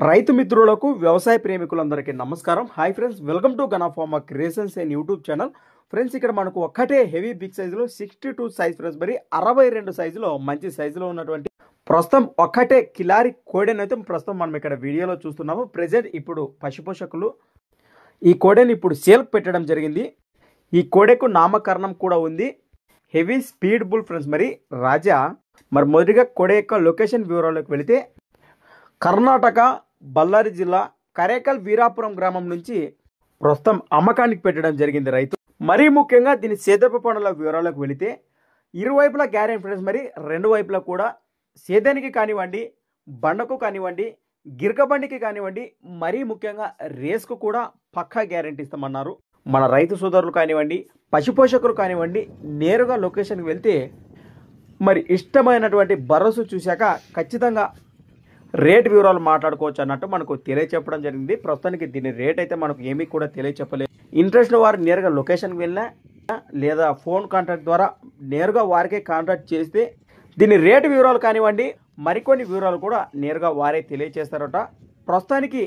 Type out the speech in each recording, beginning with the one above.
రైతు మిత్రులకు వ్యవసాయ ప్రేమికులందరికీ నమస్కారం. Hi friends, welcome to Gana pharma creations and YouTube channel. Friends, ఇక్కడ మనకు ఒక్కటే హెవీ బిగ్ సైజులో 62 సైజ్ ఫ్రెండ్స్, మరి 62 సైజులో మంచి సైజులో ఉన్నటువంటి ప్రస్తుతం ఒక్కటే కిలారి కోడెను అయితే ప్రస్తుతం మనం ఇక్కడ వీడియోలో చూస్తున్నాము. ప్రెజెంట్ ఇప్పుడు పశుపోషకులు ఈ కోడెను ఇప్పుడు సేల్ పెట్టడం జరిగింది. ఈ కోడెకు నామకరణం కూడా ఉంది. హెవీ స్పీడ్ బుల్ ఫ్రెండ్స్, మరి రాజా. మరి మొదటిగా కోడె యొక్క లొకేషన్ వివరాల్లోకి వెళితే కర్ణాటక బళ్ళారి జిల్లా కరేకల్ వీరాపురం గ్రామం నుంచి ప్రస్తుతం అమ్మకానికి పెట్టడం జరిగింది రైతు. మరీ ముఖ్యంగా దీని సేద్యపు పనుల వివరాలకు వెళితే ఇరువైపులా గ్యారెంటీ ఫ్రెండ్స్, మరి రెండు వైపులా కూడా సేద్యానికి కానివ్వండి, బండకు కానివ్వండి, గిరకబండికి కానివ్వండి, మరీ ముఖ్యంగా రేస్కు కూడా పక్కా గ్యారెంటీ ఇస్తామన్నారు. మన రైతు సోదరులు కానివ్వండి, పశుపోషకులు కానివ్వండి, నేరుగా లొకేషన్కి వెళ్తే మరి ఇష్టమైనటువంటి భరోసా చూశాక ఖచ్చితంగా రేట్ వివరాలు మాట్లాడుకోవచ్చు అన్నట్టు మనకు తెలియచెప్పడం జరిగింది. ప్రస్తుతానికి దీని రేట్ అయితే మనకు ఏమీ కూడా తెలియచెప్పలేదు. ఇంట్రెస్ట్ వారు నేరుగా లొకేషన్కి వెళ్ళినా లేదా ఫోన్ కాంటాక్ట్ ద్వారా నేరుగా వారికే కాంటాక్ట్ చేస్తే దీని రేటు వివరాలు కానివ్వండి, మరికొన్ని వివరాలు కూడా నేరుగా వారే తెలియచేస్తారట. ప్రస్తుతానికి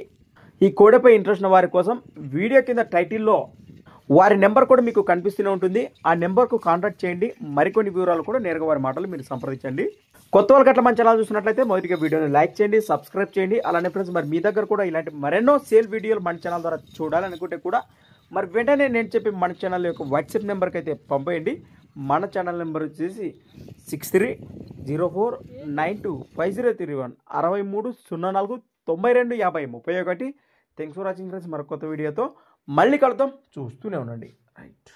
ఈ కోడెపై ఇంట్రెస్ట్ ఉన్న వారి కోసం వీడియో కింద టైటిల్లో వారి నెంబర్ కూడా మీకు కనిపిస్తూనే ఉంటుంది. ఆ నెంబర్కు కాంటాక్ట్ చేయండి. మరికొన్ని వివరాలు కూడా నేరుగా వారి మాటలు మీరు సంప్రదించండి. కొత్త వాళ్ళకి అట్లా మన ఛానల్ చూసినట్లయితే మొదటిగా వీడియోని లైక్ చేయండి, సబ్స్క్రైబ్ చేయండి. అలానే ఫ్రెండ్స్, మరి మీ దగ్గర కూడా ఇలాంటి మరెన్నో సేల్ వీడియోలు మన ఛానల్ ద్వారా చూడాలనుకుంటే కూడా మరి వెంటనే నేను చెప్పి మన ఛానల్ యొక్క వాట్సాప్ నెంబర్కి అయితే పంపేయండి. మన ఛానల్ నెంబర్ వచ్చేసి 6304925031 6304925031. Thanks for watching friends. మరి కొత్త వీడియోతో మళ్ళీ కలుద్దాం. చూస్తూనే ఉండండి. రైట్.